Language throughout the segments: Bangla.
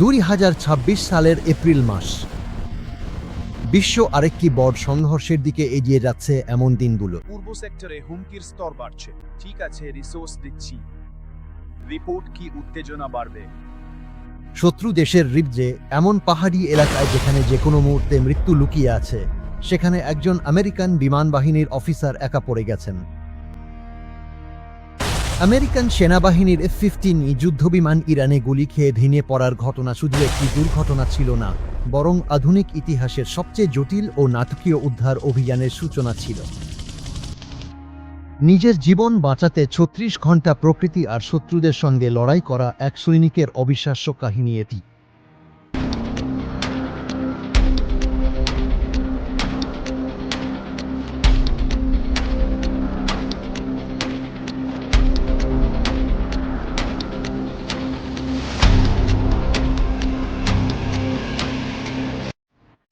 2026 সালের এপ্রিল মাস। বিশ্ব আরেকটি বড় সংঘর্ষের দিকে এগিয়ে যাচ্ছে এমন দিনগুলো। পূর্ব সেক্টরে হুমকির স্তর বাড়ছে। ঠিক আছে, রিসোর্স দিচ্ছি। রিপোর্ট কি উত্তেজনা বাড়বে? শত্রু দেশের রিবজে এমন পাহাড়ি এলাকায় যেখানে যে কোনো মুহূর্তে মৃত্যু লুকিয়ে আছে, সেখানে একজন আমেরিকান বিমান বাহিনীর অফিসার একা পড়ে গেছেন। আমেরিকান সেনাবাহিনীর F-15 যুদ্ধবিমান ইরানে গুলি খেয়ে ভেঙে পড়ার ঘটনা শুধু একটি দুর্ঘটনা ছিল না, বরং আধুনিক ইতিহাসের সবচেয়ে জটিল ও নাটকীয় উদ্ধার অভিযানের সূচনা ছিল। নিজের জীবন বাঁচাতে ৩৬ ঘন্টা প্রকৃতি আর শত্রুদের সঙ্গে লড়াই করা এক সৈনিকের অবিশ্বাস্য কাহিনী এটি।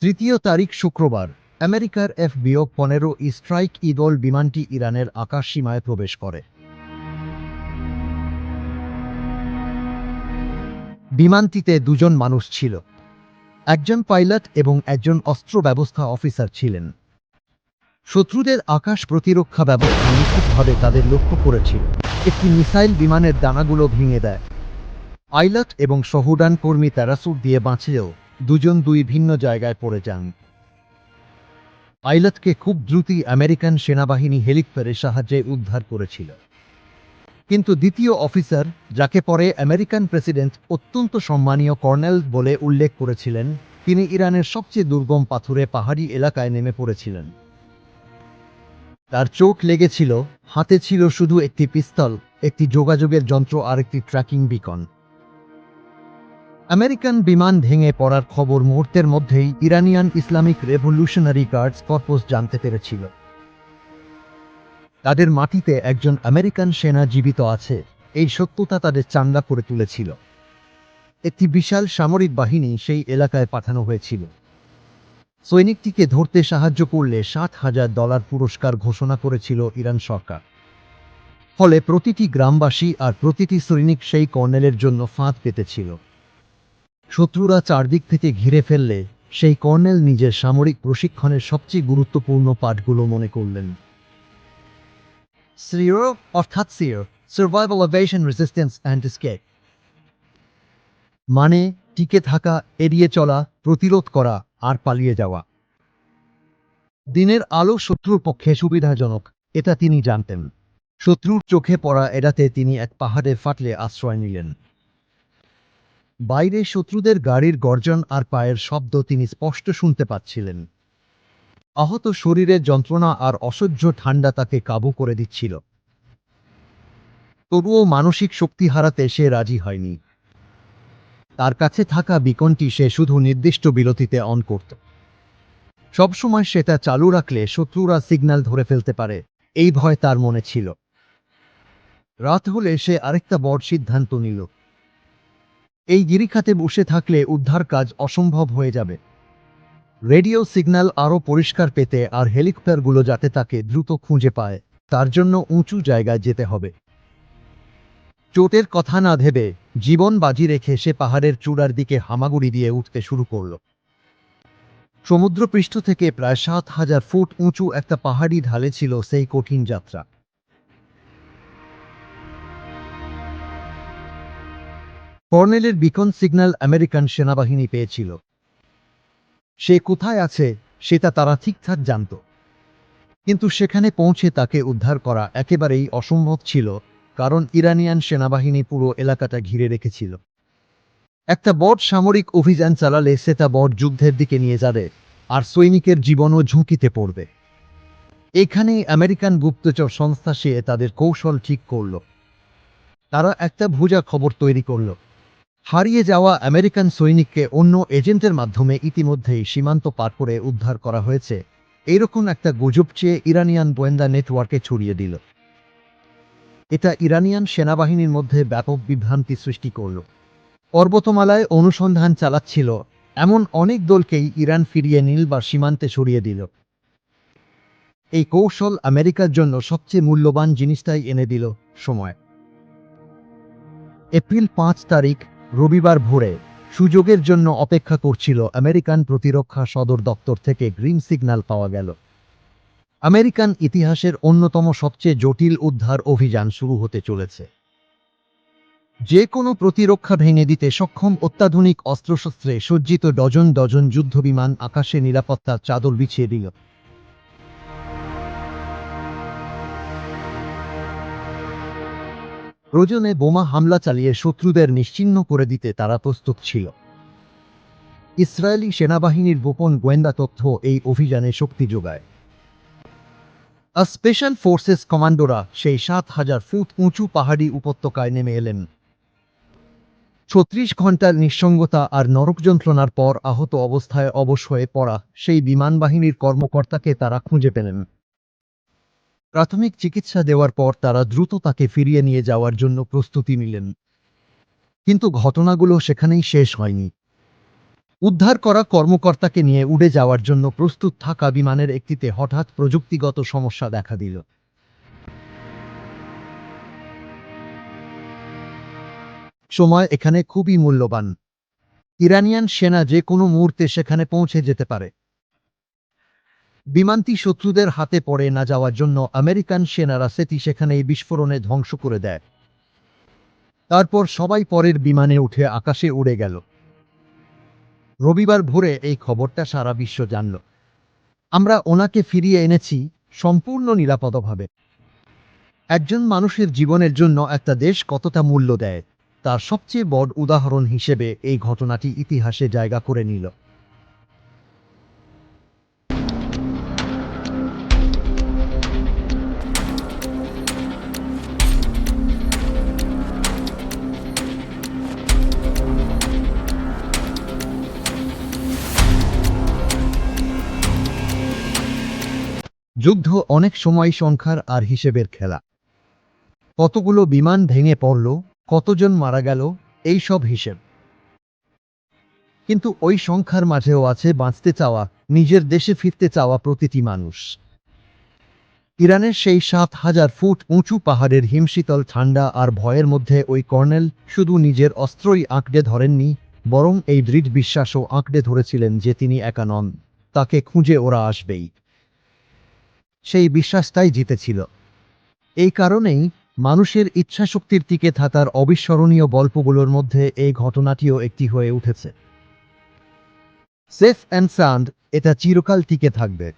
তৃতীয় তারিখ শুক্রবার, আমেরিকার F-15 স্ট্রাইক ঈগল বিমানটি ইরানের আকাশ সীমায় প্রবেশ করে। বিমানটিতে দুজন মানুষ ছিল, একজন পাইলট এবং একজন অস্ত্র ব্যবস্থা অফিসার ছিলেন। শত্রুদের আকাশ প্রতিরক্ষা ব্যবস্থা নিখুঁতভাবে তাদের লক্ষ্য করেছিল। একটি মিসাইল বিমানের ডানাগুলো ভেঙে দেয়। পাইলট এবং সহোডান কর্মী প্যারাসুট দিয়ে বাঁচলেও দুজন দুই ভিন্ন জায়গায় পড়ে যান। পাইলটকে খুব দ্রুতই আমেরিকান সেনাবাহিনী হেলিকপ্টারের সাহায্যে উদ্ধার করেছিল, কিন্তু দ্বিতীয় অফিসার, যাকে পরে আমেরিকান প্রেসিডেন্ট অত্যন্ত সম্মানীয় কর্নেল বলে উল্লেখ করেছিলেন, তিনি ইরানের সবচেয়ে দুর্গম পাথুরে পাহাড়ি এলাকায় নেমে পড়েছিলেন। তার চোখ লেগেছিল, হাতে ছিল শুধু একটি পিস্তল, একটি যোগাযোগের যন্ত্র আর একটি ট্র্যাকিং বিকন। আমেরিকান বিমান ভেঙে পড়ার খবর মুহূর্তের মধ্যেই Iranian Islamic revolutionary guards corps জানতে পেরেছিল। তাদের মাটিতে একজন আমেরিকান সেনা জীবিত আছে, এই সত্যতা তাদের চাঙ্গা করে তুলেছিল। একটি বিশাল সামরিক বাহিনী সেই এলাকায় পাঠানো হয়েছিল। সৈনিকটিকে ধরতে সাহায্য করলে $60,000 পুরস্কার ঘোষণা করেছিল ইরান সরকার। ফলে প্রতিটি গ্রামবাসী আর প্রতিটি সৈনিক সেই কর্নেলের জন্য ফাঁদ পেতেছিল। শত্রুরা চারদিক থেকে ঘিরে ফেললে সেই কর্নেল নিজের সামরিক প্রশিক্ষণের সবচেয়ে গুরুত্বপূর্ণ পাঠগুলো মনে করলেন। সিও অর্থাৎ সার্ভাইভাল, এভাশন, রেজিস্ট্যান্স অ্যান্ড এসকেপ, মানে টিকে থাকা, এড়িয়ে চলা, প্রতিরোধ করা আর পালিয়ে যাওয়া। দিনের আলো শত্রুর পক্ষে সুবিধাজনক, এটা তিনি জানতেন। শত্রুর চোখে পড়া এড়াতে তিনি এক পাহাড়ে ফাটলে আশ্রয় নিলেন। বাইরে শত্রুদের গাড়ির গর্জন আর পায়ের শব্দ তিনি স্পষ্ট শুনতে পাচ্ছিলেন। আহত শরীরের যন্ত্রণা আর অসহ্য ঠান্ডা তাকে কাবু করে দিচ্ছিল। তবুও মানসিক শক্তি হারাতে সে রাজি হয়নি। তার কাছে থাকা বিকনটি সে শুধু নির্দিষ্ট বিরতিতে অন করত। সবসময় সেটা চালু রাখলে শত্রুরা সিগন্যাল ধরে ফেলতে পারে, এই ভয় তার মনে ছিল। রাত হলে সে আরেকটা বড় সিদ্ধান্ত নিল। এই গিরিখাতে বসে থাকলে উদ্ধার কাজ অসম্ভব হয়ে যাবে। রেডিও সিগন্যাল আরও পরিষ্কার পেতে আর হেলিকপ্টারগুলো যাতে তাকে দ্রুত খুঁজে পায়, তার জন্য উঁচু জায়গায় যেতে হবে। চোটের কথা না ভেবে জীবন বাজি রেখে সে পাহাড়ের চূড়ার দিকে হামাগুড়ি দিয়ে উঠতে শুরু করল। সমুদ্রপৃষ্ঠ থেকে প্রায় 7,000 ফুট উঁচু একটা পাহাড়ি ঢালে ছিল সেই কঠিন যাত্রা। কর্নেলের বিকন সিগন্যাল আমেরিকান সেনাবাহিনী পেয়েছিল। সে কোথায় আছে সেটা তারা ঠিকঠাক জানত, কিন্তু সেখানে পৌঁছে তাকে উদ্ধার করা একেবারেই অসম্ভব ছিল, কারণ ইরানিয়ান সেনাবাহিনী পুরো এলাকাটা ঘিরে রেখেছিল। একটা বড় সামরিক অভিযান চালালে সেটা বড় যুদ্ধের দিকে নিয়ে যাবে, আর সৈনিকের জীবনও ঝুঁকিতে পড়বে। এখানেই আমেরিকান গুপ্তচর সংস্থা সে তাদের কৌশল ঠিক করল। তারা একটা ভুজা খবর তৈরি করল। হারিয়ে যাওয়া আমেরিকান সৈনিককে অন্য এজেন্টের মাধ্যমে ইতিমধ্যেই সীমান্ত পার করে উদ্ধার করা হয়েছে, এরকম একটা গুজব চেয়ে ইরানিয়ান গোয়েন্দা নেটওয়ার্কে ছড়িয়ে দিল। এটা ইরানিয়ান সেনাবাহিনীর মধ্যে ব্যাপক বিভ্রান্তি সৃষ্টি করল। পর্বতমালায় অনুসন্ধান চালাচ্ছিল এমন অনেক দলকেই ইরান ফিরিয়ে নিল বা সীমান্তে সরিয়ে দিল। এই কৌশল আমেরিকার জন্য সবচেয়ে মূল্যবান জিনিসটাই এনে দিল, সময়। এপ্রিল 5 তারিখ, রবিবার ভোরে সুযোগের জন্য অপেক্ষা করছিল। আমেরিকান প্রতিরক্ষা সদর দপ্তর থেকে গ্রিন সিগন্যাল পাওয়া গেল। আমেরিকান ইতিহাসের অন্যতম সবচেয়ে জটিল উদ্ধার অভিযান শুরু হতে চলেছে। যে কোনো প্রতিরক্ষা ভেঙে দিতে সক্ষম অত্যাধুনিক অস্ত্রশস্ত্রে সজ্জিত ডজন ডজন যুদ্ধবিমান আকাশে নিরাপত্তার চাদর বিছিয়ে দিল। প্রয়োজনে বোমা হামলা চালিয়ে শত্রুদের নিশ্চিহ্ন করে দিতে তারা প্রস্তুত ছিল। ইসরায়েলি সেনাবাহিনীর গোপন গোয়েন্দা তথ্য এই অভিযানে শক্তি যোগায়। স্পেশাল ফোর্সেস কমান্ডোরা সেই ৭,০০০ ফুট উঁচু পাহাড়ি উপত্যকায় নেমে এলেন। ৩৬ ঘন্টার নিঃসঙ্গতা আর নরক যন্ত্রণার পর আহত অবস্থায় অবশ হয়ে পড়া সেই বিমান বাহিনীর কর্মকর্তাকে তারা খুঁজে পেলেন। প্রাথমিক চিকিৎসা দেওয়ার পর তারা দ্রুত তাকে ফিরিয়ে নিয়ে যাওয়ার জন্য প্রস্তুতি নিলেন। কিন্তু ঘটনাগুলো সেখানেই শেষ হয়নি। উদ্ধার করা কর্মকর্তাকে নিয়ে উড়ে যাওয়ার জন্য প্রস্তুত থাকা বিমানের একটিতে হঠাৎ প্রযুক্তিগত সমস্যা দেখা দিল। সময় এখানে খুবই মূল্যবান। ইরানিয়ান সেনা যে কোনো মুহূর্তে সেখানে পৌঁছে যেতে পারে। বিমানটি শত্রুদের হাতে পড়ে না যাওয়ার জন্য আমেরিকান সেনারা সেখানেই বিস্ফোরণে ধ্বংস করে দেয়। তারপর সবাই পরের বিমানে উঠে আকাশে উড়ে গেল। রবিবার ভোরে এই খবরটা সারা বিশ্ব জানল। আমরা ওনাকে ফিরিয়ে এনেছি, সম্পূর্ণ নিরাপদভাবে। একজন মানুষের জীবনের জন্য একটা দেশ কতটা মূল্য দেয় তার সবচেয়ে বড় উদাহরণ হিসেবে এই ঘটনাটি ইতিহাসে জায়গা করে নিল। যুদ্ধ অনেক সময় সংখ্যার আর হিসেবের খেলা। কতগুলো বিমান ভেঙে পড়ল, কতজন মারা গেল, এই সব হিসেব। কিন্তু ওই সংখ্যার মাঝেও আছে বাঁচতে চাওয়া, নিজের দেশে ফিরতে চাওয়া প্রতিটি মানুষ। ইরানের সেই ৭,০০০ ফুট উঁচু পাহাড়ের হিমশীতল ঠান্ডা আর ভয়ের মধ্যে ওই কর্নেল শুধু নিজের অস্ত্রই আঁকড়ে ধরেননি, বরং এই দৃঢ় বিশ্বাসও আঁকড়ে ধরেছিলেন যে তিনি একা নন, তাকে খুঁজে ওরা আসবেই। সেই বিশ্বাসটাই জিতেছিল। এই কারণেই মানুষের ইচ্ছাশক্তির টিকে থাকার অবিস্মরণীয় গল্পগুলোর মধ্যে এই ঘটনাটিও একটি হয়ে উঠেছে। সেফ অ্যান্ড সাউন্ড, এটা চিরকাল টিকে থাকবে।